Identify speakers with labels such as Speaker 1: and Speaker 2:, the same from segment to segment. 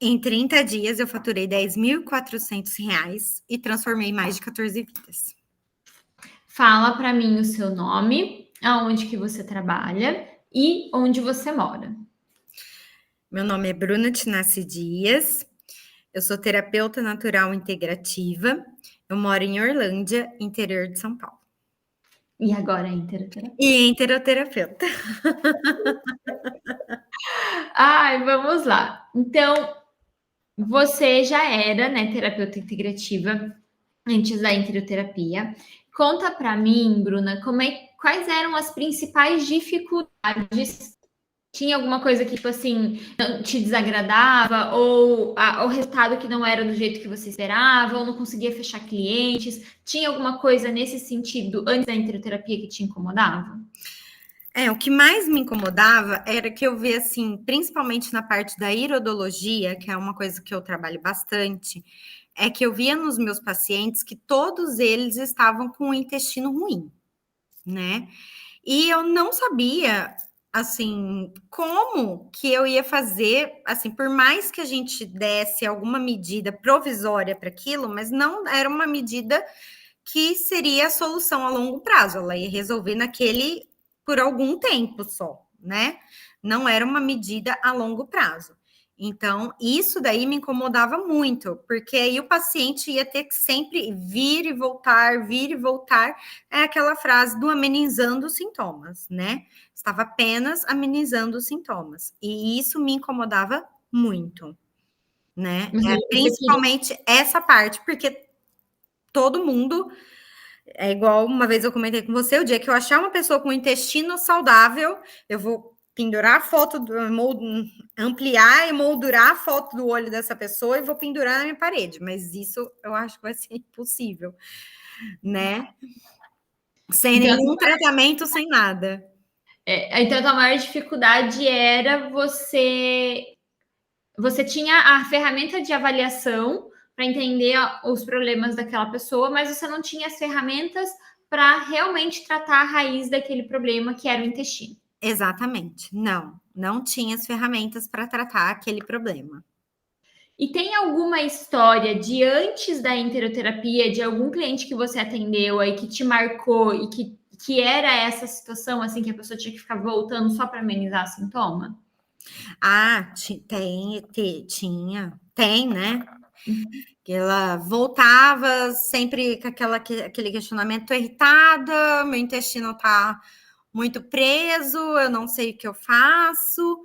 Speaker 1: Em 30 dias, eu faturei R$ 10.400 e transformei mais de 14 vidas.
Speaker 2: Fala para mim o seu nome, aonde que você trabalha e onde você mora.
Speaker 1: Meu nome é Bruna Tinassi Dias, eu sou terapeuta natural integrativa, eu moro em Orlândia, interior de São Paulo.
Speaker 2: E agora é interoterapeuta.
Speaker 1: E enteroterapeuta.
Speaker 2: Ai, vamos lá. Então, você já era, né, terapeuta integrativa antes da interoterapia. Conta para mim, Bruna, quais eram as principais dificuldades? Tinha alguma coisa que, tipo assim, te desagradava, ou o resultado que não era do jeito que você esperava, ou não conseguia fechar clientes? Tinha alguma coisa nesse sentido antes da interoterapia que te incomodava?
Speaker 1: O que mais me incomodava era que eu via, assim, principalmente na parte da irodologia, que é uma coisa que eu trabalho bastante, é que eu via nos meus pacientes que todos eles estavam com o intestino ruim, né? E eu não sabia, assim, como que eu ia fazer, assim, por mais que a gente desse alguma medida provisória para aquilo, mas não era uma medida que seria a solução a longo prazo, ela ia resolver naquele por algum tempo só, né? Não era uma medida a longo prazo. Então, isso daí me incomodava muito, porque aí o paciente ia ter que sempre vir e voltar, vir e voltar. É aquela frase do amenizando os sintomas, né? Estava apenas amenizando os sintomas. E isso me incomodava muito, né?
Speaker 2: Você queria.
Speaker 1: Principalmente essa parte, porque todo mundo é igual uma vez eu comentei com você, o dia que eu achar uma pessoa com intestino saudável, eu vou pendurar a foto, ampliar e moldurar a foto do olho dessa pessoa e vou pendurar na minha parede. Mas isso eu acho que vai ser impossível, né? Sem
Speaker 2: Então,
Speaker 1: nenhum tratamento, sem nada.
Speaker 2: então a maior dificuldade era você tinha a ferramenta de avaliação para entender os problemas daquela pessoa, mas você não tinha as ferramentas para realmente tratar a raiz daquele problema que era o intestino.
Speaker 1: Exatamente. Não tinha as ferramentas para tratar aquele problema.
Speaker 2: E tem alguma história de antes da interoterapia, de algum cliente que você atendeu aí que te marcou e que era essa situação, assim, que a pessoa tinha que ficar voltando só para amenizar sintoma?
Speaker 1: Tem, né? Que ela voltava sempre com aquele questionamento: tô irritada, meu intestino tá muito preso, eu não sei o que eu faço.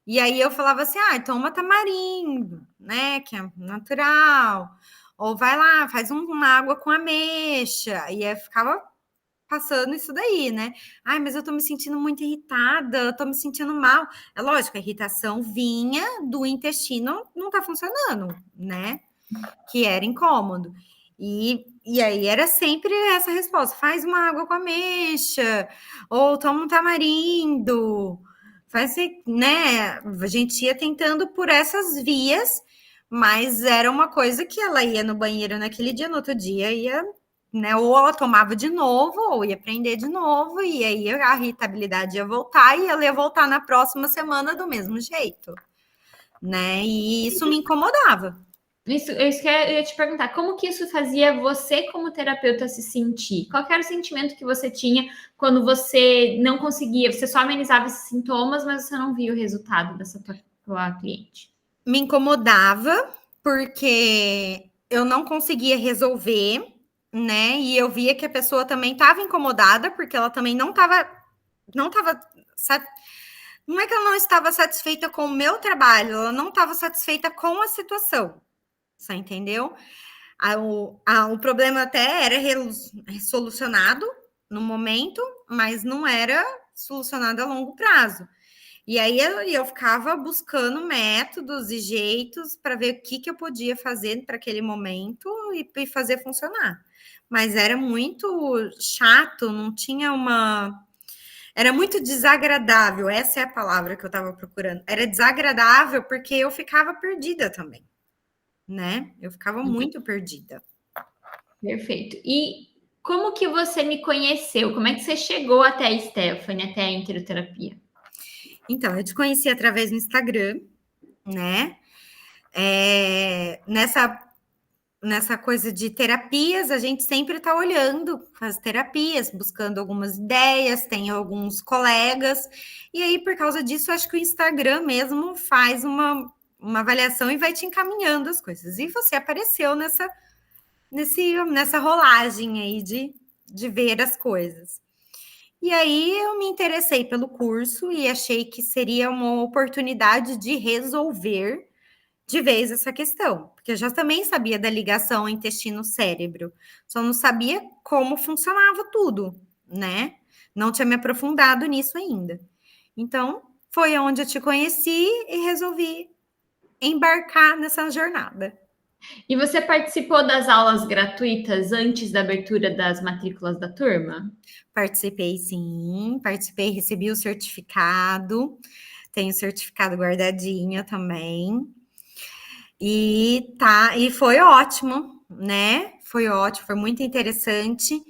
Speaker 1: E aí eu falava assim: toma tamarindo, né? Que é natural. Ou vai lá, faz uma água com ameixa. E aí ficava passando isso daí, né? Mas eu tô me sentindo muito irritada, eu tô me sentindo mal. É lógico, a irritação vinha do intestino, não tá funcionando, né? Que era incômodo. E aí era sempre essa resposta: faz uma água com ameixa, ou toma um tamarindo, faz, né? A gente ia tentando por essas vias, mas era uma coisa que ela ia no banheiro naquele dia, no outro dia ia, né? Ou ela tomava de novo, ou ia prender de novo, e aí a irritabilidade ia voltar, e ela ia voltar na próxima semana do mesmo jeito, né? E isso me incomodava.
Speaker 2: Isso que eu ia te perguntar, como que isso fazia você como terapeuta se sentir? Qual era o sentimento que você tinha quando você não conseguia, você só amenizava esses sintomas, mas você não via o resultado dessa tua cliente?
Speaker 1: Me incomodava porque eu não conseguia resolver, né? E eu via que a pessoa também estava incomodada porque ela também não estava não é que ela não estava satisfeita com o meu trabalho, ela não estava satisfeita com a situação. Você entendeu? O problema até era solucionado no momento, mas não era solucionado a longo prazo. E aí eu ficava buscando métodos e jeitos para ver o que eu podia fazer para aquele momento e fazer funcionar. Mas era muito chato, não tinha uma. Era muito desagradável, essa é a palavra que eu estava procurando. Era desagradável porque eu ficava perdida também, né? Eu ficava muito perdida.
Speaker 2: Perfeito. E como que você me conheceu? Como é que você chegou até a Stephanie, até a interoterapia?
Speaker 1: Então, eu te conheci através do Instagram, né? Nessa coisa de terapias, a gente sempre está olhando as terapias, buscando algumas ideias, tem alguns colegas, e aí, por causa disso, acho que o Instagram mesmo faz uma avaliação e vai te encaminhando as coisas. E você apareceu nessa rolagem aí de ver as coisas. E aí eu me interessei pelo curso e achei que seria uma oportunidade de resolver de vez essa questão, porque eu já também sabia da ligação intestino-cérebro, só não sabia como funcionava tudo, né? Não tinha me aprofundado nisso ainda. Então, foi onde eu te conheci e resolvi embarcar nessa jornada.
Speaker 2: E você participou das aulas gratuitas antes da abertura das matrículas da turma?
Speaker 1: Participei, sim, participei, recebi o certificado, tenho o certificado guardadinho também. E foi ótimo, né? Foi ótimo, foi muito interessante.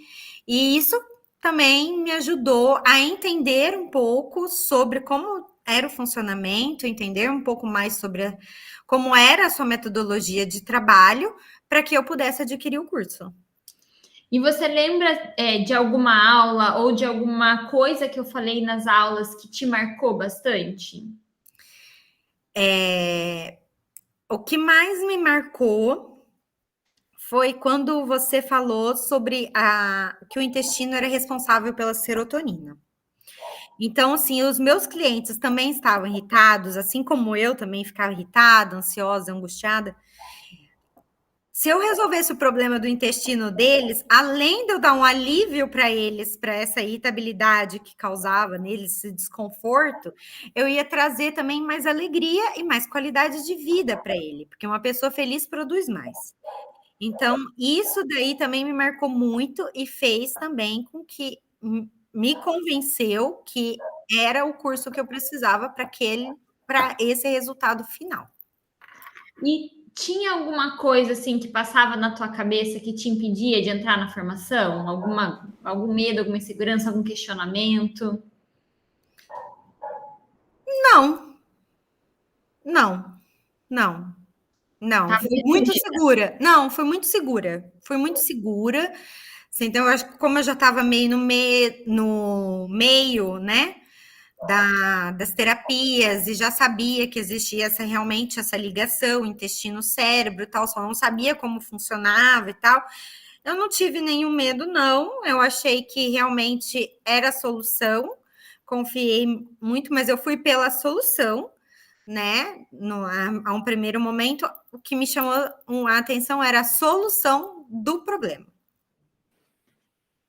Speaker 1: E isso também me ajudou a entender um pouco sobre como era o funcionamento, entender um pouco mais sobre como era a sua metodologia de trabalho, para que eu pudesse adquirir o curso.
Speaker 2: E você lembra de alguma aula ou de alguma coisa que eu falei nas aulas que te marcou bastante?
Speaker 1: O que mais me marcou foi quando você falou sobre que o intestino era responsável pela serotonina. Então, assim, os meus clientes também estavam irritados, assim como eu também ficava irritada, ansiosa, angustiada. Se eu resolvesse o problema do intestino deles, além de eu dar um alívio para eles, para essa irritabilidade que causava neles esse desconforto, eu ia trazer também mais alegria e mais qualidade de vida para ele, porque uma pessoa feliz produz mais. Então, isso daí também me marcou muito e fez também com que me convenceu que era o curso que eu precisava para esse resultado final.
Speaker 2: E tinha alguma coisa assim que passava na tua cabeça que te impedia de entrar na formação? Algum medo, alguma insegurança, algum questionamento?
Speaker 1: Não, não, não, não.
Speaker 2: Tá
Speaker 1: Fui
Speaker 2: bem
Speaker 1: muito
Speaker 2: segura.
Speaker 1: segura. Não, foi muito segura. Foi muito segura. Então, eu acho que como eu já estava meio no meio, né? Das terapias e já sabia que existia realmente essa ligação intestino-cérebro e tal, só não sabia como funcionava e tal. Eu não tive nenhum medo, não. Eu achei que realmente era a solução. Confiei muito, mas eu fui pela solução, né? A um primeiro momento, o que me chamou a atenção era a solução do problema.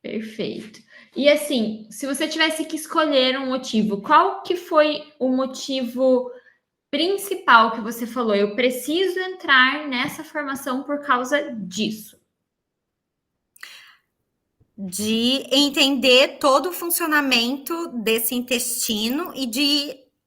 Speaker 2: Perfeito. E assim, se você tivesse que escolher um motivo, qual que foi o motivo principal que você falou? Eu preciso entrar nessa formação por causa disso.
Speaker 1: De entender todo o funcionamento desse intestino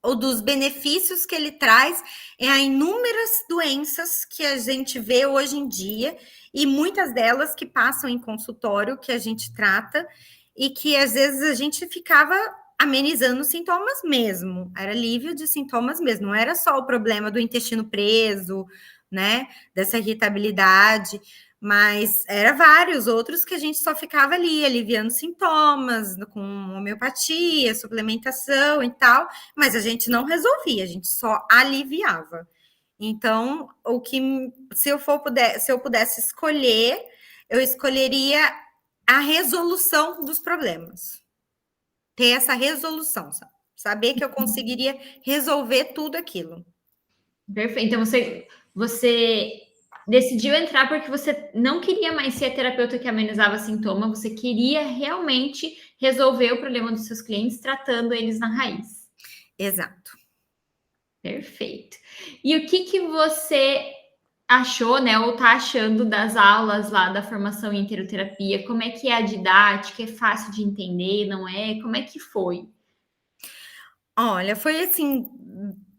Speaker 1: ou dos benefícios que ele traz a inúmeras doenças que a gente vê hoje em dia e muitas delas que passam em consultório que a gente trata e que às vezes a gente ficava amenizando os sintomas mesmo, era alívio de sintomas mesmo, não era só o problema do intestino preso, né, dessa irritabilidade, mas era vários outros que a gente só ficava ali, aliviando sintomas, com homeopatia, suplementação e tal, mas a gente não resolvia, a gente só aliviava. Então, se eu pudesse escolher, eu escolheria a resolução dos problemas. Ter essa resolução, saber que eu conseguiria resolver tudo aquilo.
Speaker 2: Perfeito. Então você decidiu entrar porque você não queria mais ser a terapeuta que amenizava sintoma, você queria realmente resolver o problema dos seus clientes tratando eles na raiz.
Speaker 1: Exato.
Speaker 2: Perfeito. E o que você achou, né, ou tá achando das aulas lá da formação em enteroterapia? Como é que é a didática? É fácil de entender, não é? Como é que foi?
Speaker 1: Olha, foi assim,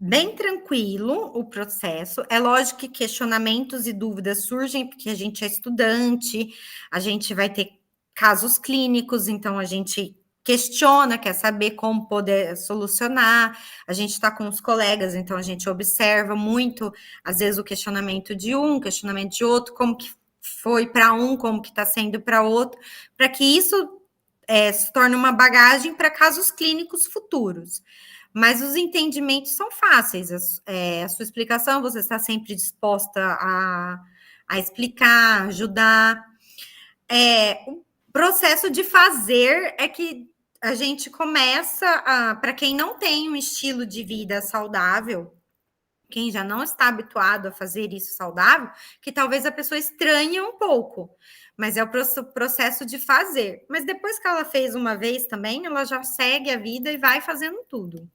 Speaker 1: bem tranquilo o processo. É lógico que questionamentos e dúvidas surgem, porque a gente é estudante, a gente vai ter casos clínicos, então a gente questiona, quer saber como poder solucionar. A gente está com os colegas, então a gente observa muito, às vezes, o questionamento de um, o questionamento de outro, como que foi para um, como que está sendo para outro, para que isso se torne uma bagagem para casos clínicos futuros. Mas os entendimentos são fáceis. A sua explicação, você está sempre disposta a explicar, ajudar. O processo de fazer é que a gente começa para quem não tem um estilo de vida saudável, quem já não está habituado a fazer isso saudável, que talvez a pessoa estranhe um pouco, mas é o processo de fazer. Mas depois que ela fez uma vez também, ela já segue a vida e vai fazendo tudo.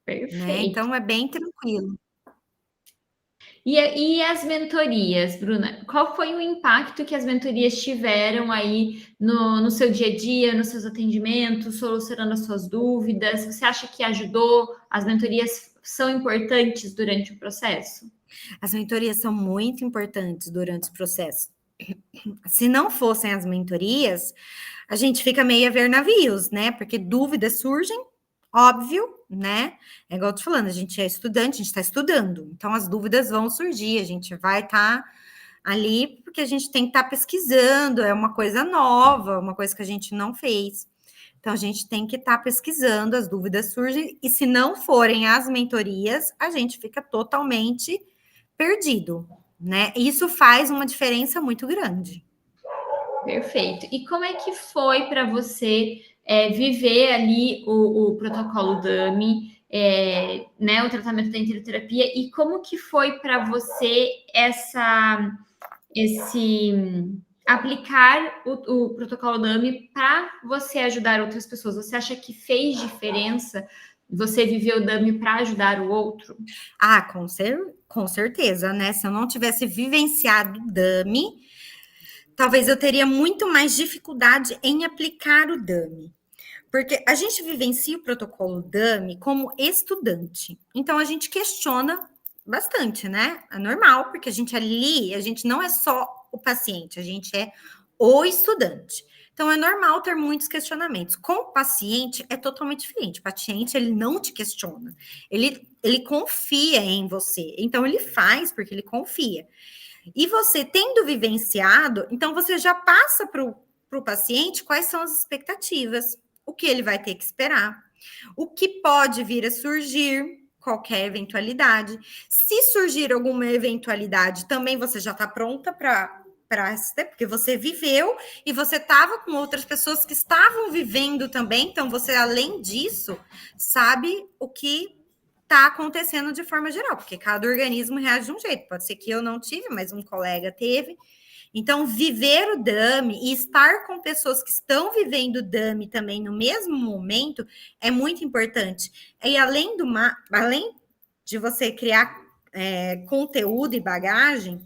Speaker 2: Perfeito.
Speaker 1: Né? Então é bem tranquilo.
Speaker 2: E as mentorias, Bruna? Qual foi o impacto que as mentorias tiveram aí no seu dia a dia, nos seus atendimentos, solucionando as suas dúvidas? Você acha que ajudou? As mentorias são importantes durante o processo?
Speaker 1: As mentorias são muito importantes durante o processo. Se não fossem as mentorias, a gente fica meio a ver navios, né? Porque dúvidas surgem, óbvio, né? É igual eu tô falando, a gente é estudante, a gente está estudando, então as dúvidas vão surgir, a gente vai estar ali porque a gente tem que estar pesquisando, é uma coisa nova, uma coisa que a gente não fez. Então a gente tem que estar pesquisando, as dúvidas surgem, e se não forem as mentorias, a gente fica totalmente perdido, né? Isso faz uma diferença muito grande.
Speaker 2: Perfeito. E como é que foi para você viver ali o protocolo DAMI, né, o tratamento da enteroterapia, e como que foi para você esse aplicar o protocolo DAMI para você ajudar outras pessoas? Você acha que fez diferença você viver o DAMI para ajudar o outro?
Speaker 1: Ah, com certeza, né? Se eu não tivesse vivenciado o DAMI, talvez eu teria muito mais dificuldade em aplicar o DAMI. Porque a gente vivencia o protocolo DAMI como estudante. Então, a gente questiona bastante, né? É normal, porque a gente não é só o paciente, a gente é o estudante. Então, é normal ter muitos questionamentos. Com o paciente, é totalmente diferente. O paciente, ele não te questiona. Ele confia em você. Então, ele faz porque ele confia. E você, tendo vivenciado, então você já passa para o paciente quais são as expectativas, o que ele vai ter que esperar, o que pode vir a surgir, qualquer eventualidade. Se surgir alguma eventualidade, também você já está pronta para porque você viveu e você estava com outras pessoas que estavam vivendo também, então você, além disso, sabe o que está acontecendo de forma geral, porque cada organismo reage de um jeito. Pode ser que eu não tive, mas um colega teve. Então, viver o DAMI e estar com pessoas que estão vivendo o DAMI também no mesmo momento é muito importante. E além de você criar conteúdo e bagagem,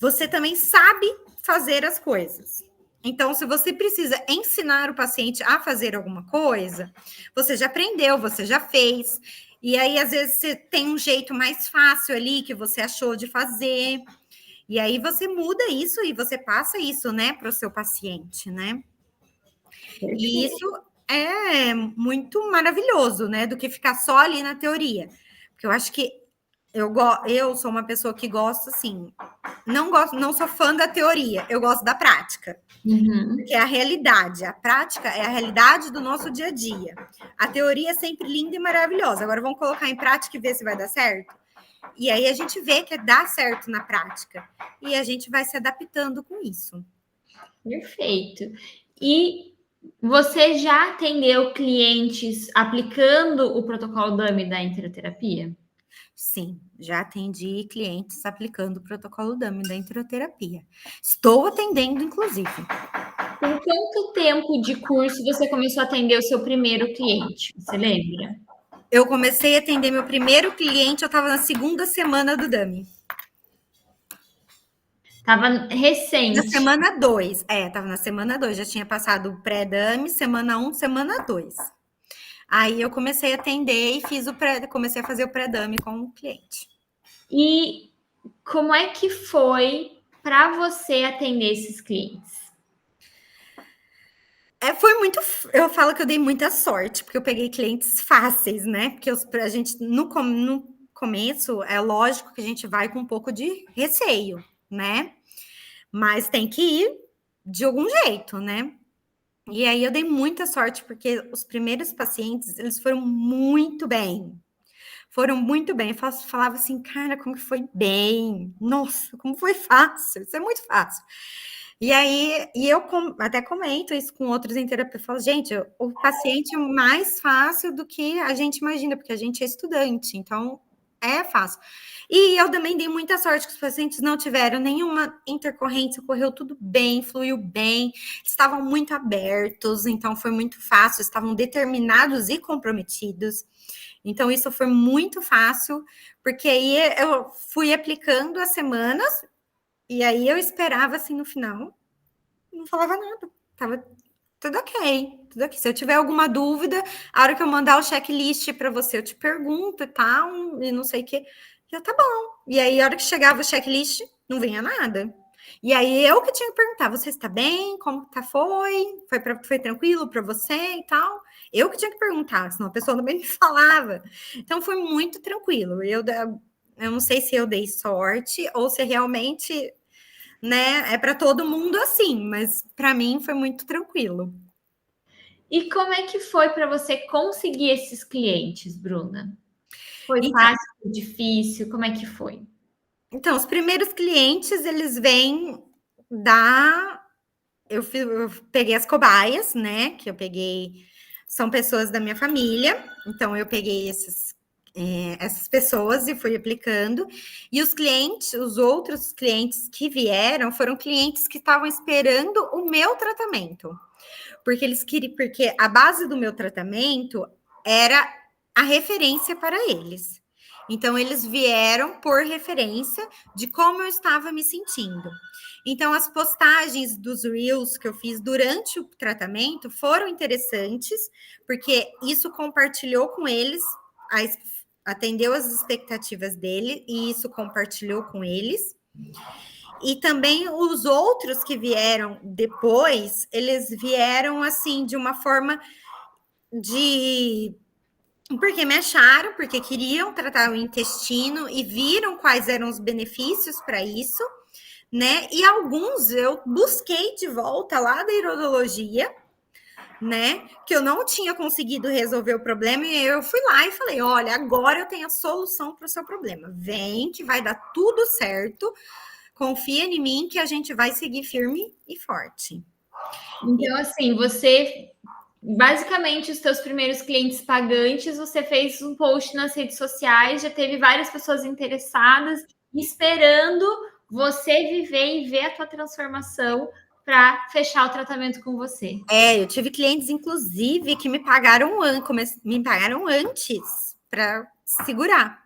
Speaker 1: você também sabe fazer as coisas. Então, se você precisa ensinar o paciente a fazer alguma coisa, você já aprendeu, você já fez. E aí, às vezes, você tem um jeito mais fácil ali que você achou de fazer. E aí você muda isso e você passa isso, né, para o seu paciente, né? E isso é muito maravilhoso, né, do que ficar só ali na teoria. Porque eu acho que eu sou uma pessoa que gosta, assim, não sou fã da teoria, eu gosto da prática.
Speaker 2: Uhum.
Speaker 1: Que é a realidade. A prática é a realidade do nosso dia a dia. A teoria é sempre linda e maravilhosa. Agora vamos colocar em prática e ver se vai dar certo. E aí a gente vê que dá certo na prática. E a gente vai se adaptando com isso.
Speaker 2: Perfeito. E você já atendeu clientes aplicando o protocolo DAMI da enteroterapia?
Speaker 1: Sim, já atendi clientes aplicando o protocolo DAMI da enteroterapia. Estou atendendo, inclusive.
Speaker 2: Com quanto tempo de curso você começou a atender o seu primeiro cliente? Você lembra?
Speaker 1: Eu comecei a atender meu primeiro cliente, eu estava na segunda semana do DAMI.
Speaker 2: Estava
Speaker 1: Na
Speaker 2: recente.
Speaker 1: semana 2, estava na semana 2, já tinha passado o pré-DAMI, semana 1, semana 2. Aí eu comecei a atender e comecei a fazer o pré-DAMI com o cliente.
Speaker 2: E como é que foi para você atender esses clientes?
Speaker 1: Foi muito. Eu falo que eu dei muita sorte, porque eu peguei clientes fáceis, né? Porque a gente, no começo, é lógico que a gente vai com um pouco de receio, né? Mas tem que ir de algum jeito, né? E aí eu dei muita sorte, porque os primeiros pacientes, eles foram muito bem. Foram muito bem. Eu falava assim, cara, como que foi bem? Nossa, como foi fácil. Isso é muito fácil. E aí, eu até comento isso com outros em terapia. Eu falo, gente, o paciente é mais fácil do que a gente imagina, porque a gente é estudante, então é fácil. E eu também dei muita sorte que os pacientes não tiveram nenhuma intercorrência, correu tudo bem, fluiu bem, estavam muito abertos, então foi muito fácil, estavam determinados e comprometidos. Então, isso foi muito fácil, porque aí eu fui aplicando as semanas, e aí eu esperava assim no final, não falava nada, tava tudo ok, tudo ok. Se eu tiver alguma dúvida, a hora que eu mandar o checklist para você, eu te pergunto e tal, e não sei o que, já tá bom. E aí, a hora que chegava o checklist, não vinha nada. E aí, eu que tinha que perguntar, você está bem? Como tá, foi tranquilo para você e tal? Eu que tinha que perguntar, senão a pessoa também me falava. Então, foi muito tranquilo. Eu não sei se eu dei sorte ou se realmente, né, é para todo mundo assim, mas para mim foi muito tranquilo.
Speaker 2: E como é que foi para você conseguir esses clientes, Bruna? Foi
Speaker 1: Então,
Speaker 2: fácil, foi difícil? Como é que foi?
Speaker 1: então, os primeiros clientes, eles vêm da. Eu peguei as cobaias, né? Que eu peguei. São pessoas da minha família, então eu peguei essas pessoas e fui aplicando. E os clientes, os outros clientes que vieram, foram clientes que estavam esperando o meu tratamento. Porque eles queriam, porque a base do meu tratamento era a referência para eles. Então, eles vieram por referência de como eu estava me sentindo. Então, as postagens dos Reels que eu fiz durante o tratamento foram interessantes, porque isso compartilhou com eles, atendeu as expectativas dele, e isso compartilhou com eles. E também os outros que vieram depois, eles vieram assim de uma forma de porque me acharam, porque queriam tratar o intestino e viram quais eram os benefícios para isso, né? E alguns eu busquei de volta lá da iridologia, né? Que eu não tinha conseguido resolver o problema, e eu fui lá e falei: olha, agora eu tenho a solução para o seu problema. Vem que vai dar tudo certo. Confia em mim que a gente vai seguir firme e forte.
Speaker 2: Então, assim, você basicamente os teus primeiros clientes pagantes, você fez um post nas redes sociais, já teve várias pessoas interessadas, esperando você viver e ver a tua transformação para fechar o tratamento com você.
Speaker 1: Eu tive clientes, inclusive, que me pagaram antes para segurar,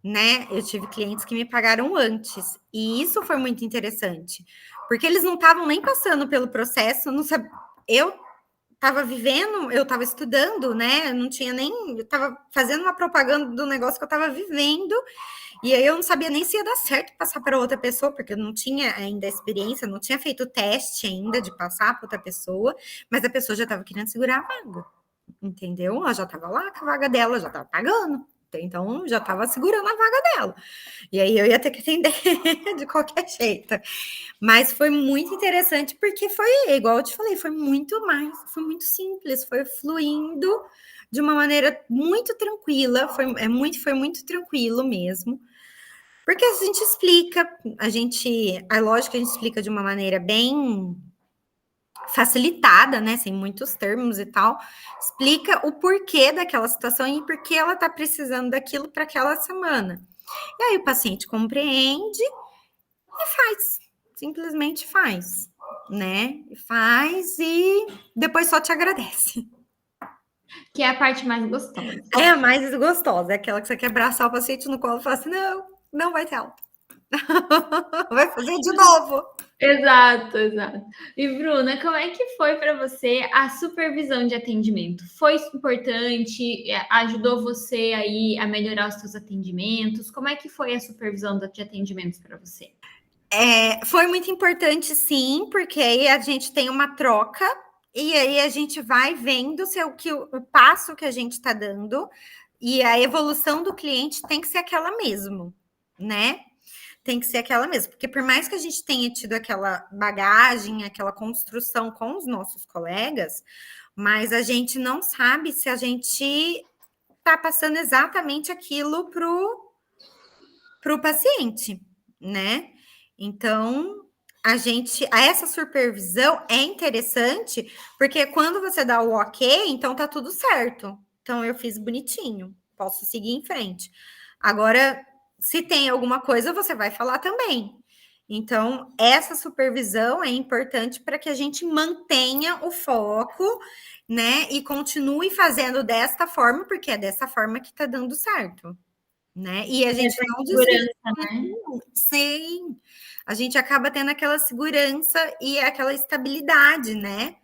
Speaker 1: né? Eu tive clientes que me pagaram antes, e isso foi muito interessante, porque eles não estavam nem passando pelo processo, não sabia. Eu estava vivendo, eu estava estudando, né? Eu não tinha nem. Eu estava fazendo uma propaganda do negócio que eu estava vivendo, e aí eu não sabia nem se ia dar certo passar para outra pessoa, porque eu não tinha ainda experiência, não tinha feito o teste ainda de passar para outra pessoa, mas a pessoa já estava querendo segurar a vaga, entendeu? Ela já estava lá com a vaga dela, já estava pagando. Então, já estava segurando a vaga dela. E aí eu ia ter que atender de qualquer jeito. Mas foi muito interessante, porque foi, igual eu te falei, foi muito simples, foi fluindo de uma maneira muito tranquila, foi muito tranquilo mesmo. Porque a gente explica, é lógico que a gente explica de uma maneira bem facilitada, né, sem muitos termos e tal, explica o porquê daquela situação e por que ela está precisando daquilo para aquela semana. E aí o paciente compreende e faz, simplesmente faz, né? Faz e depois só te agradece.
Speaker 2: Que é a parte mais gostosa.
Speaker 1: É a mais gostosa, é aquela que você quer abraçar o paciente no colo e falar assim: não, não vai ter alta. Vai fazer de novo.
Speaker 2: Exato, exato. E Bruna, como é que foi para você a supervisão de atendimento? Foi importante? Ajudou você aí a melhorar os seus atendimentos? Como é que foi a supervisão de atendimentos para você?
Speaker 1: Foi muito importante, sim, porque aí a gente tem uma troca. E aí a gente vai vendo se o passo que a gente está dando e a evolução do cliente tem que ser aquela mesmo, né? Tem que ser aquela mesmo, porque por mais que a gente tenha tido aquela bagagem, aquela construção com os nossos colegas, mas a gente não sabe se a gente está passando exatamente aquilo para o paciente, né? Então, essa supervisão é interessante, porque quando você dá o ok, então tá tudo certo. Então, eu fiz bonitinho, posso seguir em frente. Agora, se tem alguma coisa, você vai falar também. Então, essa supervisão é importante para que a gente mantenha o foco, né? E continue fazendo desta forma, porque é dessa forma que tá dando certo, né? E a gente não desvia.
Speaker 2: Né?
Speaker 1: Sim, a gente acaba tendo aquela segurança e aquela estabilidade, né?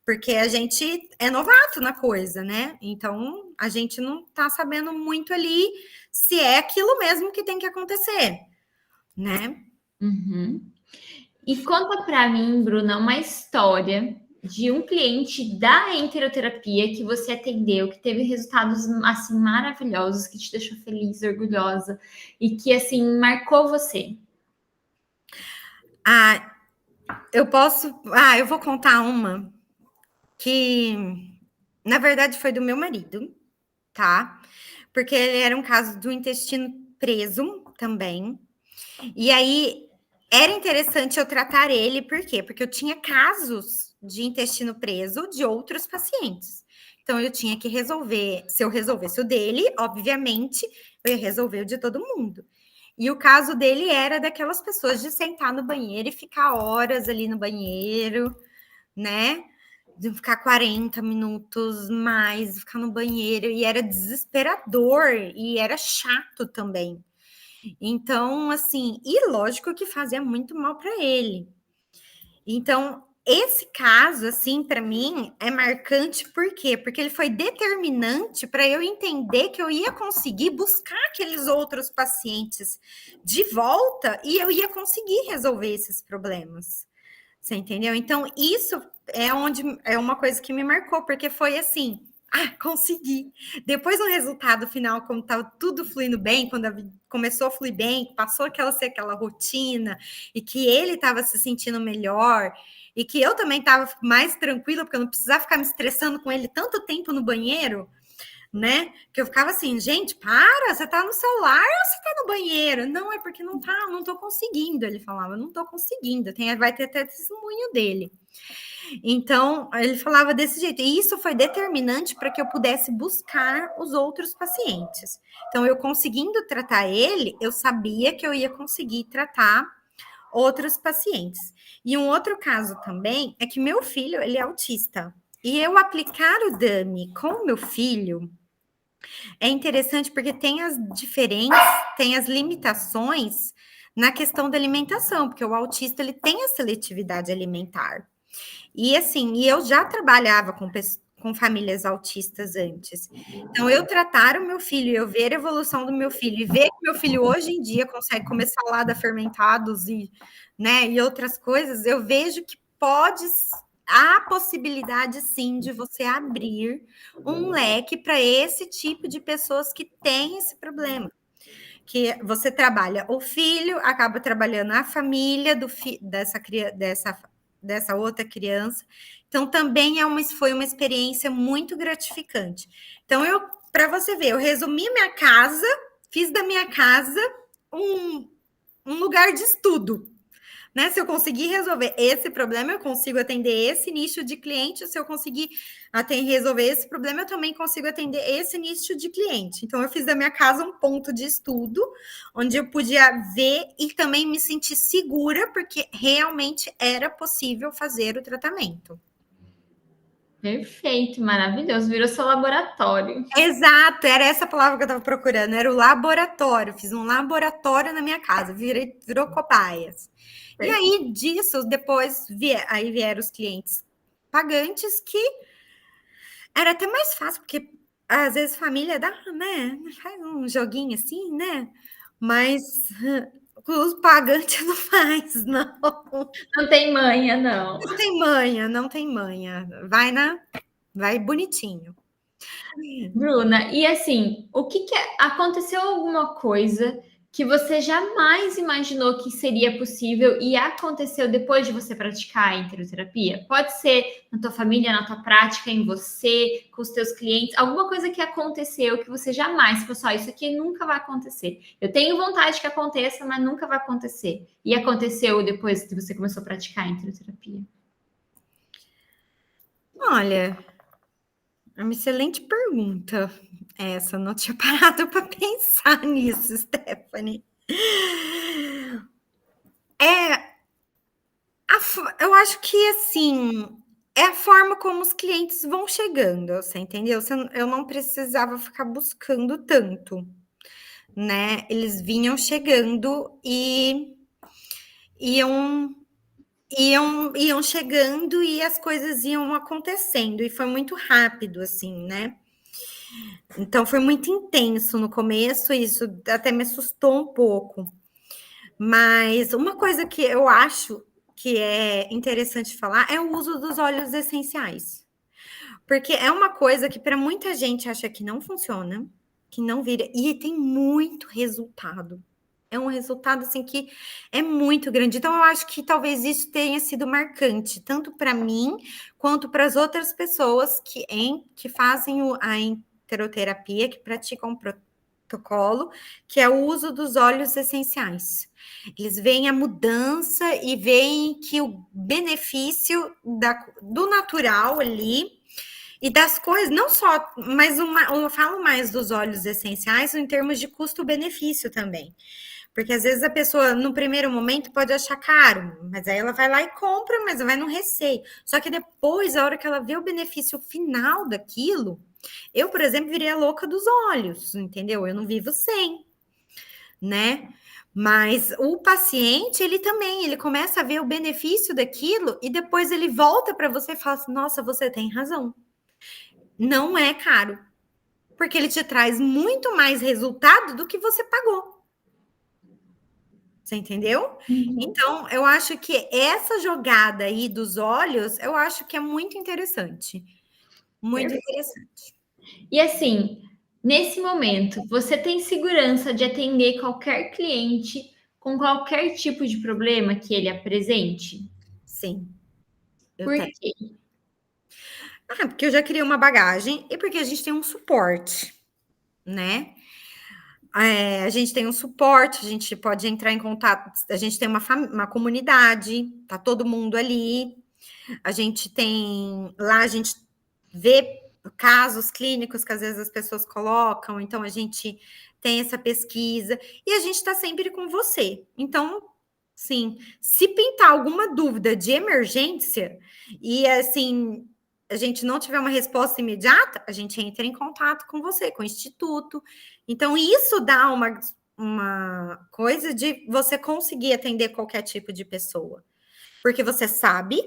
Speaker 1: Porque a gente é novato na coisa, né? Então a gente não tá sabendo muito ali se é aquilo mesmo que tem que acontecer, né?
Speaker 2: Uhum. E conta para mim, Bruna, uma história de um cliente da enteroterapia que você atendeu, que teve resultados assim maravilhosos, que te deixou feliz, orgulhosa e que assim marcou você.
Speaker 1: Ah, eu vou contar uma que na verdade foi do meu marido, tá? Porque ele era um caso do intestino preso também. E aí era interessante eu tratar ele, por quê? Porque eu tinha casos de intestino preso de outros pacientes. Então eu tinha que resolver, se eu resolvesse o dele, obviamente, eu ia resolver o de todo mundo. E o caso dele era daquelas pessoas de sentar no banheiro e ficar horas ali no banheiro, né? De ficar 40 minutos mais, ficar no banheiro, e era desesperador e era chato também. Então, assim, e lógico que fazia muito mal para ele. Então, esse caso, assim, para mim, é marcante por quê? Porque ele foi determinante para eu entender que eu ia conseguir buscar aqueles outros pacientes de volta e eu ia conseguir resolver esses problemas. Você entendeu? Então, isso é uma coisa que me marcou, porque foi assim. Consegui. Depois no resultado final, como estava tudo fluindo bem, quando começou a fluir bem, passou aquela rotina, e que ele estava se sentindo melhor, e que eu também estava mais tranquila, porque eu não precisava ficar me estressando com ele tanto tempo no banheiro, né? Que eu ficava assim, gente, para, você tá no celular ou você tá no banheiro? Não, é porque não tô conseguindo, ele falava, não tô conseguindo, vai ter até testemunho dele. Então, ele falava desse jeito. E isso foi determinante para que eu pudesse buscar os outros pacientes. Então, eu conseguindo tratar ele, eu sabia que eu ia conseguir tratar outros pacientes. E um outro caso também é que meu filho, ele é autista. E eu aplicar o DAMI com o meu filho é interessante porque tem as diferenças, tem as limitações na questão da alimentação, porque o autista ele tem a seletividade alimentar. E assim, eu já trabalhava com famílias autistas antes. Então, eu tratar o meu filho, eu ver a evolução do meu filho e ver que meu filho hoje em dia consegue comer salada fermentados e, né, e outras coisas, eu vejo que há possibilidade sim de você abrir um leque para esse tipo de pessoas que têm esse problema. Que você trabalha o filho, acaba trabalhando a família dessa outra criança. Então, também foi uma experiência muito gratificante. Então, para você ver, eu resumi minha casa, fiz da minha casa um lugar de estudo. Né? Se eu conseguir resolver esse problema, eu consigo atender esse nicho de cliente. Se eu conseguir resolver esse problema, eu também consigo atender esse nicho de cliente. Então, eu fiz da minha casa um ponto de estudo, onde eu podia ver e também me sentir segura, porque realmente era possível fazer o tratamento.
Speaker 2: Perfeito, maravilhoso. Virou seu laboratório.
Speaker 1: Exato, era essa palavra que eu estava procurando, era o laboratório. Fiz um laboratório na minha casa, virou cobaias. E aí, disso, depois aí vieram os clientes pagantes, que era até mais fácil, porque às vezes família dá, né? Faz um joguinho assim, né? Mas os pagantes não faz, não.
Speaker 2: Não tem manha, não.
Speaker 1: Não tem manha, não tem manha. Vai bonitinho.
Speaker 2: Bruna, e assim, aconteceu alguma coisa que você jamais imaginou que seria possível e aconteceu depois de você praticar a enteroterapia? Pode ser na tua família, na tua prática, em você, com os teus clientes, alguma coisa que aconteceu que você jamais pensou, isso aqui nunca vai acontecer. Eu tenho vontade que aconteça, mas nunca vai acontecer. E aconteceu depois que você começou a praticar a enteroterapia?
Speaker 1: Olha, é uma excelente pergunta essa, não tinha parado para pensar nisso, Stephanie. Eu acho que, assim, é a forma como os clientes vão chegando, você entendeu? Eu não precisava ficar buscando tanto, né? Eles vinham chegando e iam iam chegando e as coisas iam acontecendo, e foi muito rápido, assim, né? Então foi muito intenso no começo, isso até me assustou um pouco. Mas uma coisa que eu acho que é interessante falar é o uso dos óleos essenciais. Porque é uma coisa que para muita gente acha que não funciona, que não vira, e tem muito resultado. É um resultado assim que é muito grande. Então, eu acho que talvez isso tenha sido marcante, tanto para mim quanto para as outras pessoas que fazem a enteroterapia, que praticam o protocolo, que é o uso dos óleos essenciais. Eles veem a mudança e veem que o benefício do natural ali e das coisas, não só, mas eu falo mais dos óleos essenciais em termos de custo-benefício também. Porque às vezes a pessoa, no primeiro momento, pode achar caro, mas aí ela vai lá e compra, mas vai no receio. Só que depois, a hora que ela vê o benefício final daquilo, eu, por exemplo, virei a louca dos olhos, entendeu? Eu não vivo sem, né? Mas o paciente, ele também, ele começa a ver o benefício daquilo e depois ele volta para você e fala assim: nossa, você tem razão. Não é caro, porque ele te traz muito mais resultado do que você pagou. Você entendeu?
Speaker 2: Uhum.
Speaker 1: Então, eu acho que essa jogada aí dos olhos, eu acho que é muito interessante. Muito
Speaker 2: Perfeito.
Speaker 1: interessante.
Speaker 2: E assim, nesse momento, você tem segurança de atender qualquer cliente com qualquer tipo de problema que ele apresente?
Speaker 1: Sim, eu
Speaker 2: Por
Speaker 1: tenho.
Speaker 2: quê?
Speaker 1: Porque eu já criei uma bagagem e porque a gente tem um suporte, né? A gente tem um suporte, a gente pode entrar em contato, a gente tem uma comunidade, tá todo mundo ali. A gente tem lá, a gente vê casos clínicos que às vezes as pessoas colocam, então a gente tem essa pesquisa e a gente está sempre com você. Então, sim, se pintar alguma dúvida de emergência e assim a gente não tiver uma resposta imediata, a gente entra em contato com você, com o instituto. Então, isso dá uma coisa de você conseguir atender qualquer tipo de pessoa, porque você sabe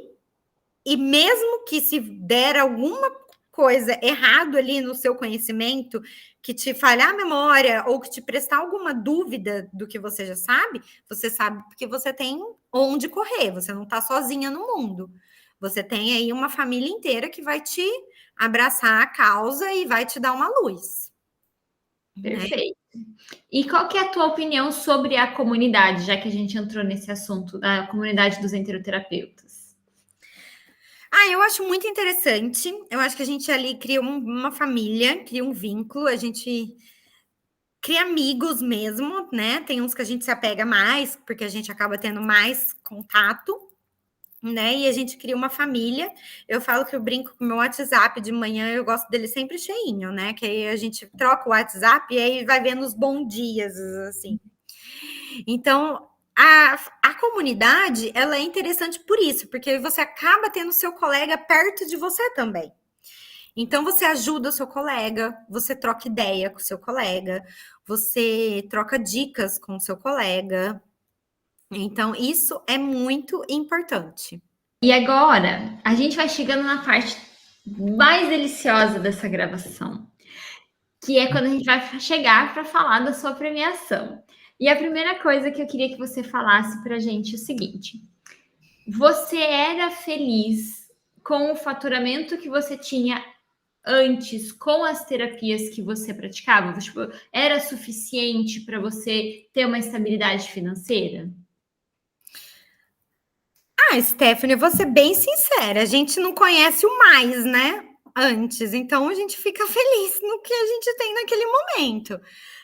Speaker 1: e mesmo que se der alguma coisa errado ali no seu conhecimento, que te falhar a memória ou que te prestar alguma dúvida do que você já sabe, você sabe porque você tem onde correr, você não está sozinha no mundo. Você tem aí uma família inteira que vai te abraçar a causa e vai te dar uma luz. Né?
Speaker 2: Perfeito. E qual que é a tua opinião sobre a comunidade, já que a gente entrou nesse assunto da comunidade dos enteroterapeutas?
Speaker 1: Eu acho muito interessante. Eu acho que a gente ali cria uma família, cria um vínculo, a gente cria amigos mesmo, né? Tem uns que a gente se apega mais, porque a gente acaba tendo mais contato, né? E a gente cria uma família. Eu falo que eu brinco com o meu WhatsApp de manhã, eu gosto dele sempre cheinho, né? Que aí a gente troca o WhatsApp e aí vai vendo os bons dias, assim. Então, a comunidade, ela é interessante por isso, porque você acaba tendo seu colega perto de você também. Então, você ajuda o seu colega, você troca ideia com o seu colega, você troca dicas com o seu colega. Então, isso é muito importante.
Speaker 2: E agora, a gente vai chegando na parte mais deliciosa dessa gravação, que é quando a gente vai chegar para falar da sua premiação. E a primeira coisa que eu queria que você falasse para a gente é o seguinte: você era feliz com o faturamento que você tinha antes, com as terapias que você praticava? Tipo, era suficiente para você ter uma estabilidade financeira?
Speaker 1: Stephanie, eu vou ser bem sincera, a gente não conhece o mais, né? Antes, então a gente fica feliz no que a gente tem naquele momento.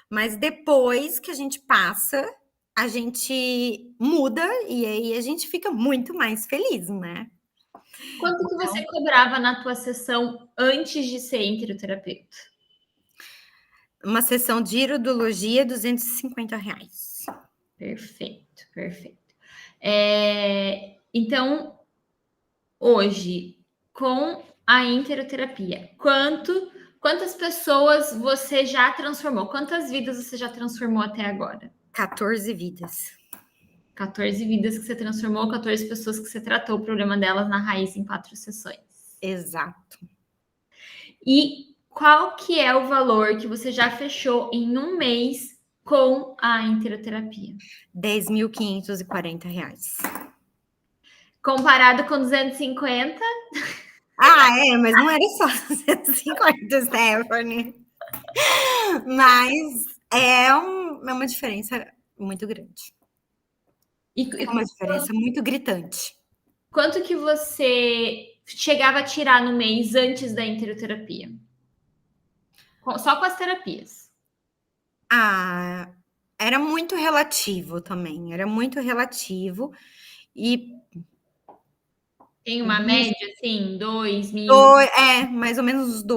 Speaker 1: Mas depois que a gente passa, a gente muda e aí a gente fica muito mais feliz, né?
Speaker 2: Quanto que você cobrava na tua sessão antes de ser enteroterapeuta?
Speaker 1: Uma sessão de iridologia, R$ 250.
Speaker 2: Perfeito, perfeito. Então, hoje, com a interoterapia, quantas pessoas você já transformou? Quantas vidas você já transformou até agora?
Speaker 1: 14 vidas.
Speaker 2: 14 vidas que você transformou, 14 pessoas que você tratou o problema delas na raiz em 4 sessões.
Speaker 1: Exato.
Speaker 2: E qual que é o valor que você já fechou em um mês com a interoterapia?
Speaker 1: R$ 10.540.
Speaker 2: Comparado com 250?
Speaker 1: Mas não era só 250, Stephanie. Mas é uma diferença muito grande. É uma diferença muito gritante.
Speaker 2: Quanto que você chegava a tirar no mês antes da interoterapia? Só com as terapias.
Speaker 1: Era muito relativo também. Era muito relativo. E
Speaker 2: tem uma média, assim, 2.000?
Speaker 1: Mais ou menos uns R$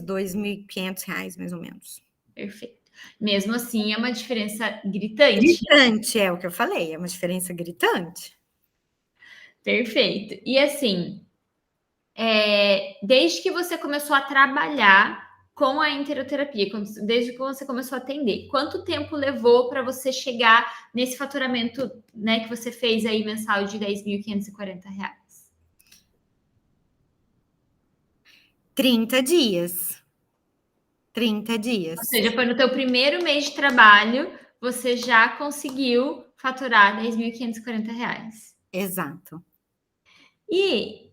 Speaker 1: 2.500, mais ou menos.
Speaker 2: Perfeito. Mesmo assim, é uma diferença gritante.
Speaker 1: Gritante, é o que eu falei, é uma diferença gritante.
Speaker 2: Perfeito. E assim, desde que você começou a trabalhar com a interoterapia, desde que você começou a atender, quanto tempo levou para você chegar nesse faturamento, né, que você fez aí mensal de R$ 10.540?
Speaker 1: 30 dias. 30 dias.
Speaker 2: Ou seja, foi no teu primeiro mês de trabalho, você já conseguiu faturar R$ 10.540.
Speaker 1: Exato.
Speaker 2: E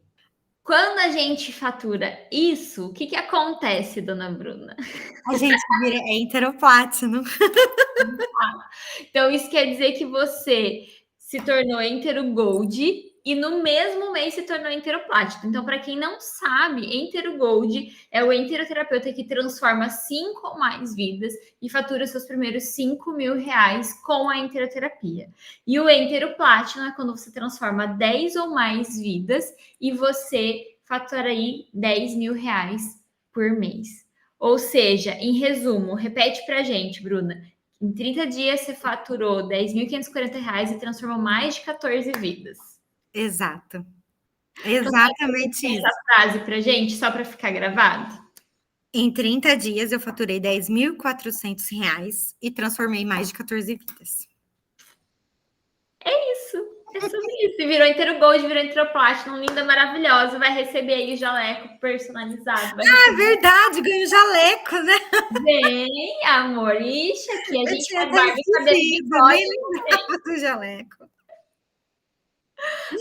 Speaker 2: quando a gente fatura isso, o que acontece, dona Bruna?
Speaker 1: A gente vira enteroplatino.
Speaker 2: Então, isso quer dizer que você se tornou Entero Gold e no mesmo mês se tornou Enteroplático. Então, para quem não sabe, Entero Gold é o enteroterapeuta que transforma 5 ou mais vidas e fatura seus primeiros R$ 5.000 com a enteroterapia. E o Entero Platinum é quando você transforma 10 ou mais vidas e você fatura aí R$ 10.000 por mês. Ou seja, em resumo, repete para a gente, Bruna. Em 30 dias, você faturou R$ 10.540 e transformou mais de 14 vidas.
Speaker 1: Exato. Exatamente isso.
Speaker 2: Essa frase para gente, só para ficar gravado?
Speaker 1: Em 30 dias, eu faturei R$ 10.400 e transformei mais de 14 vidas.
Speaker 2: É isso. É sobre isso. E virou Inteiro Gold, virou Inteiro Platinum, linda, maravilhosa. Vai receber aí o jaleco personalizado.
Speaker 1: É verdade, ganho jaleco, né?
Speaker 2: Vem, amor. Ixi, aqui a gente faz barba e cabelo e
Speaker 1: nem
Speaker 2: bigode.
Speaker 1: lembrava do jaleco.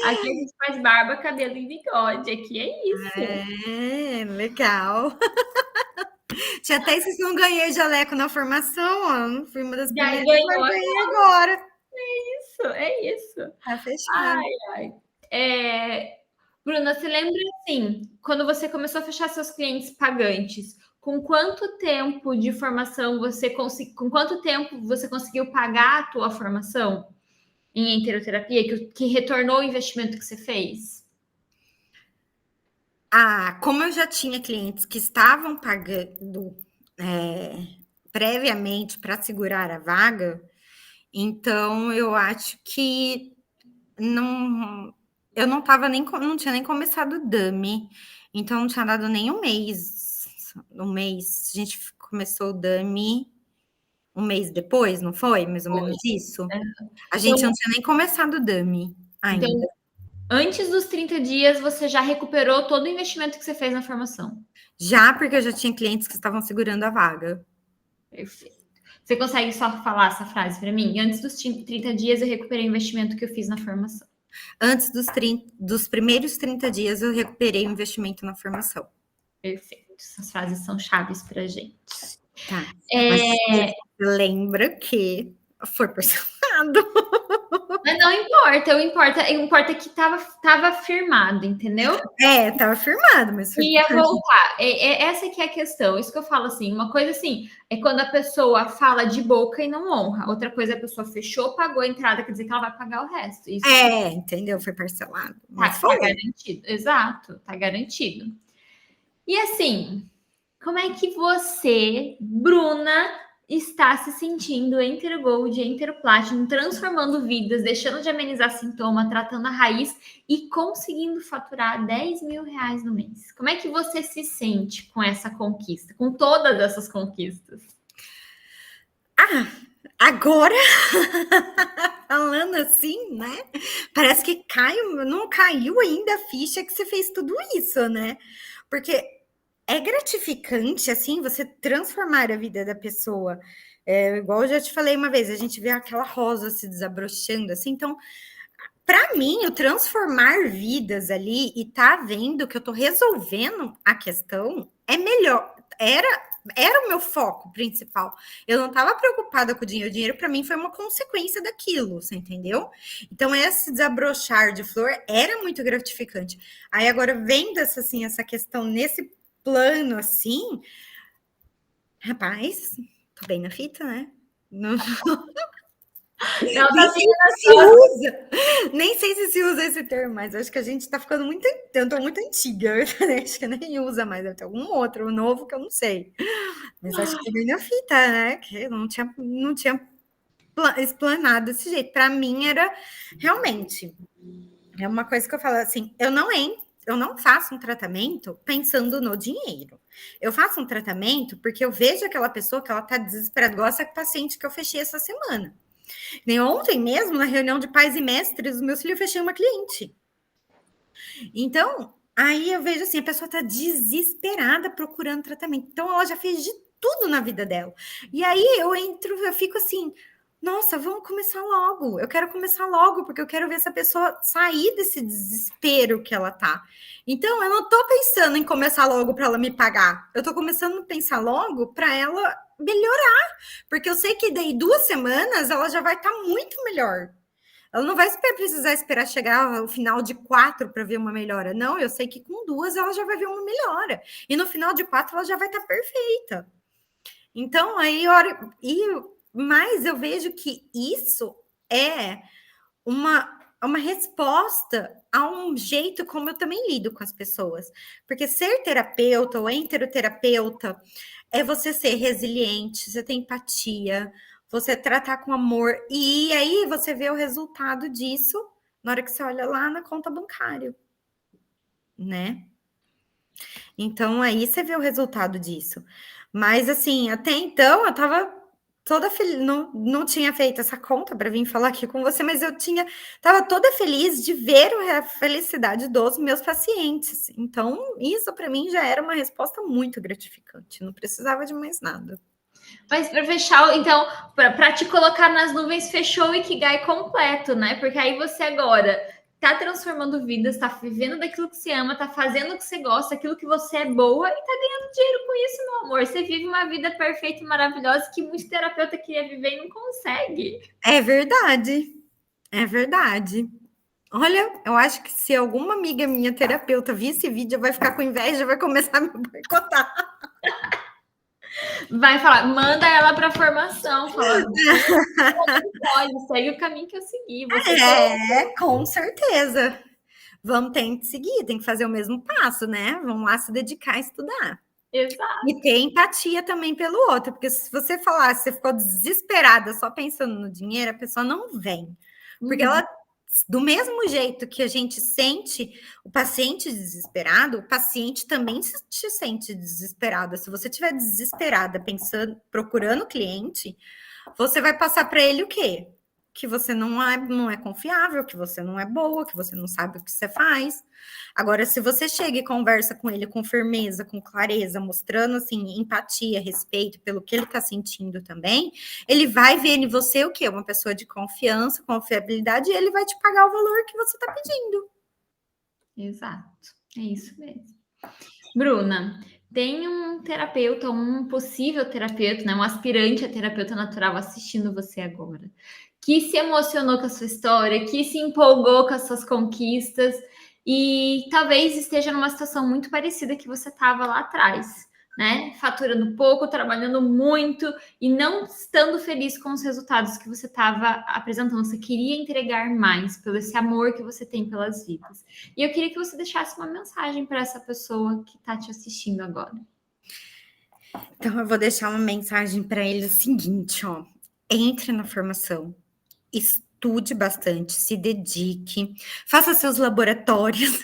Speaker 2: Aqui a gente faz barba, cabelo e bigode. Aqui é isso.
Speaker 1: Legal. Tinha até se não ganhei jaleco na formação, ó. Não fui uma das primeiras, mas ganhei agora.
Speaker 2: É isso.
Speaker 1: Tá fechado.
Speaker 2: Bruna, você lembra assim, quando você começou a fechar seus clientes pagantes, com quanto tempo de formação com quanto tempo você conseguiu pagar a tua formação em enteroterapia, que retornou o investimento que você fez?
Speaker 1: Como eu já tinha clientes que estavam pagando previamente para segurar a vaga, então eu acho que eu não tinha nem começado o dummy, então não tinha dado nem um mês. A gente começou o dummy um mês depois, não foi? Mais ou menos isso? A gente não tinha nem começado o dummy ainda.
Speaker 2: Então, antes dos 30 dias, você já recuperou todo o investimento que você fez na formação?
Speaker 1: Já, porque eu já tinha clientes que estavam segurando a vaga.
Speaker 2: Perfeito. Você consegue só falar essa frase para mim? Antes dos 30 dias eu recuperei o investimento que eu fiz na formação.
Speaker 1: Antes dos primeiros 30 dias eu recuperei o investimento na formação.
Speaker 2: Perfeito. Essas frases são chaves pra gente.
Speaker 1: Tá. Mas lembra que foi parcelado.
Speaker 2: Mas não importa, importa que tava firmado, entendeu?
Speaker 1: Tava firmado, mas foi
Speaker 2: ia voltar. Essa que é a questão. Isso que eu falo assim, uma coisa assim, é quando a pessoa fala de boca e não honra. Outra coisa, a pessoa fechou, pagou a entrada, quer dizer que ela vai pagar o resto. Isso
Speaker 1: entendeu? Foi parcelado.
Speaker 2: Mas tá garantido. Exato, tá garantido. E assim, como é que você, Bruna, está se sentindo entre o Gold e entre o Platinum, transformando vidas, deixando de amenizar sintoma, tratando a raiz e conseguindo faturar 10 mil reais no mês? Como é que você se sente com essa conquista, com todas essas conquistas?
Speaker 1: Agora, falando assim, né? Parece que não caiu ainda a ficha que você fez tudo isso, né? Porque é gratificante, assim, você transformar a vida da pessoa. Igual eu já te falei uma vez, a gente vê aquela rosa se desabrochando, assim. Então, para mim, o transformar vidas ali e tá vendo que eu tô resolvendo a questão é melhor. Era o meu foco principal. Eu não estava preocupada com o dinheiro. O dinheiro, para mim, foi uma consequência daquilo, você entendeu? Então, esse desabrochar de flor era muito gratificante. Aí, agora, vendo essa questão nesse plano, assim, rapaz, tô bem na fita, né? Não... Nem sei se usa esse termo, mas acho que a gente tá ficando muito. Eu tô muito antiga, né? Acho que nem usa mais, deve ter algum outro novo que eu não sei. Mas acho que é bem na fita, né? Que não tinha explanado desse jeito. Para mim era realmente é uma coisa que eu falo assim, eu não faço um tratamento pensando no dinheiro. Eu faço um tratamento porque eu vejo aquela pessoa que ela tá desesperada, igual essa paciente que eu fechei essa semana. Nem ontem mesmo, na reunião de pais e mestres, os meus filhos, eu fechei uma cliente. Então, aí eu vejo assim, a pessoa está desesperada procurando tratamento. Então, ela já fez de tudo na vida dela. E aí eu fico assim, nossa, vamos começar logo. Eu quero começar logo, porque eu quero ver essa pessoa sair desse desespero que ela tá. Então, eu não tô pensando em começar logo para ela me pagar. Eu tô começando a pensar logo para ela melhorar. Porque eu sei que daí 2 semanas ela já vai estar muito melhor. Ela não vai precisar esperar chegar ao final de 4 para ver uma melhora. Não, eu sei que com 2 ela já vai ver uma melhora. E no final de 4 ela já vai estar perfeita. Então, mas eu vejo que isso é uma resposta a um jeito como eu também lido com as pessoas. Porque ser terapeuta ou enteroterapeuta é você ser resiliente, você ter empatia, você tratar com amor, e aí você vê o resultado disso na hora que você olha lá na conta bancária, né? Então, aí você vê o resultado disso. Mas, assim, até então, eu tava toda feliz, não tinha feito essa conta para vir falar aqui com você, mas tava toda feliz de ver a felicidade dos meus pacientes. Então, isso para mim já era uma resposta muito gratificante, não precisava de mais nada.
Speaker 2: Mas para fechar, então, para te colocar nas nuvens, fechou o Ikigai completo, né? Porque aí você agora tá transformando vidas, tá vivendo daquilo que você ama, tá fazendo o que você gosta, aquilo que você é boa e tá ganhando dinheiro com isso, meu amor. Você vive uma vida perfeita e maravilhosa que muito terapeuta queria viver e não consegue.
Speaker 1: É verdade. É verdade. Olha, eu acho que se alguma amiga minha terapeuta vir esse vídeo, vai ficar com inveja, vai começar a me boicotar.
Speaker 2: Vai falar, manda ela para formação, fala, pode, segue o caminho que eu segui.
Speaker 1: Com certeza. Vamos ter que seguir, tem que fazer o mesmo passo, né? Vamos lá se dedicar a estudar.
Speaker 2: Exato.
Speaker 1: E ter empatia também pelo outro, porque se você falar, se você ficou desesperada só pensando no dinheiro, a pessoa não vem. Porque ela, do mesmo jeito que a gente sente o paciente desesperado, o paciente também se sente desesperado. Se você estiver desesperada, pensando, procurando cliente, você vai passar para ele o quê? que você não é confiável, que você não é boa, que você não sabe o que você faz. Agora, se você chega e conversa com ele com firmeza, com clareza, mostrando assim empatia, respeito pelo que ele está sentindo também, ele vai ver em você o quê? Uma pessoa de confiança, confiabilidade, e ele vai te pagar o valor que você está pedindo.
Speaker 2: Exato, é isso mesmo. Bruna, tem um terapeuta, um possível terapeuta, né, um aspirante a terapeuta natural assistindo você agora, que se emocionou com a sua história, que se empolgou com as suas conquistas e talvez esteja numa situação muito parecida que você estava lá atrás, né? Faturando pouco, trabalhando muito e não estando feliz com os resultados que você estava apresentando. Você queria entregar mais pelo esse amor que você tem pelas vidas. E eu queria que você deixasse uma mensagem para essa pessoa que está te assistindo agora.
Speaker 1: Então, eu vou deixar uma mensagem para ele o seguinte, ó. Entre na formação, estude bastante, se dedique, faça seus laboratórios,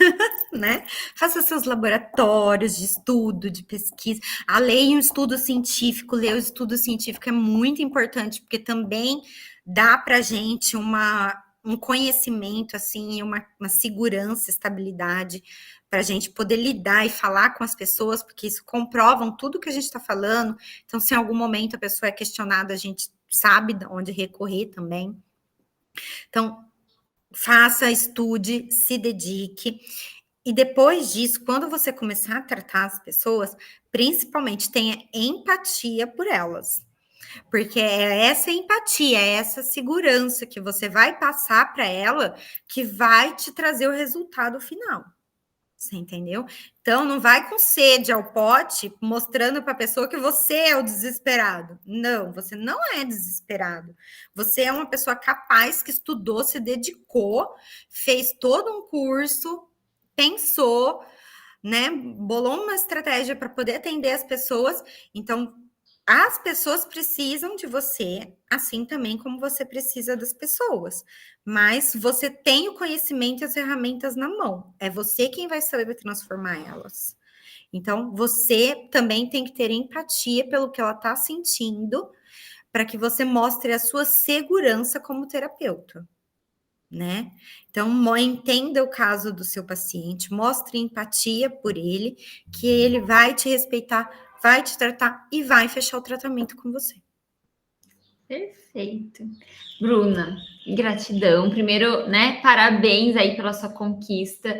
Speaker 1: né? Faça seus laboratórios de estudo, de pesquisa. Leia um estudo científico, ler o estudo científico é muito importante, porque também dá para a gente um conhecimento, assim, uma segurança, estabilidade, para a gente poder lidar e falar com as pessoas, porque isso comprovam tudo que a gente está falando. Então, se em algum momento a pessoa é questionada, a gente sabe de onde recorrer também. Então, faça, estude, se dedique. E depois disso, quando você começar a tratar as pessoas, principalmente tenha empatia por elas. Porque é essa empatia, é essa segurança que você vai passar para ela que vai te trazer o resultado final. Você entendeu? Então, não vai com sede ao pote, mostrando para a pessoa que você é o desesperado. Não, você não é desesperado. Você é uma pessoa capaz que estudou, se dedicou, fez todo um curso, pensou, né? Bolou uma estratégia para poder atender as pessoas. Então, as pessoas precisam de você, assim também como você precisa das pessoas. Mas você tem o conhecimento e as ferramentas na mão. É você quem vai saber transformar elas. Então, você também tem que ter empatia pelo que ela está sentindo, para que você mostre a sua segurança como terapeuta, né? Então, entenda o caso do seu paciente, mostre empatia por ele, que ele vai te respeitar, vai te tratar e vai fechar o tratamento com você.
Speaker 2: Perfeito. Bruna, gratidão. Primeiro, né, parabéns aí pela sua conquista.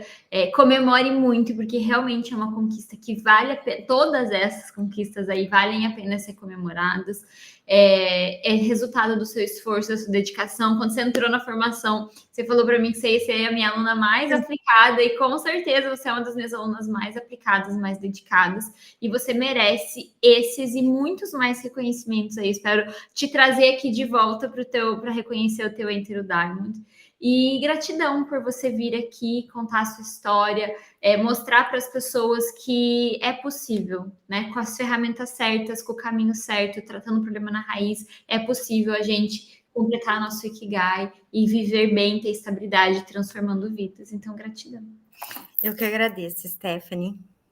Speaker 2: Comemore muito, porque realmente é uma conquista que vale a pena. Todas essas conquistas aí valem a pena ser comemoradas. É resultado do seu esforço, da sua dedicação. Quando você entrou na formação, você falou para mim que você ia ser a minha aluna mais aplicada, e com certeza você é uma das minhas alunas mais aplicadas, mais dedicadas, e você merece esses e muitos mais reconhecimentos aí. Espero te trazer aqui de volta para reconhecer o teu Enter Diamond. E gratidão por você vir aqui contar a sua história, mostrar para as pessoas que é possível, né? Com as ferramentas certas, com o caminho certo, tratando o problema na raiz, é possível a gente completar nosso Ikigai e viver bem, ter estabilidade, transformando vidas. Então, gratidão.
Speaker 1: Eu que agradeço, Stephanie.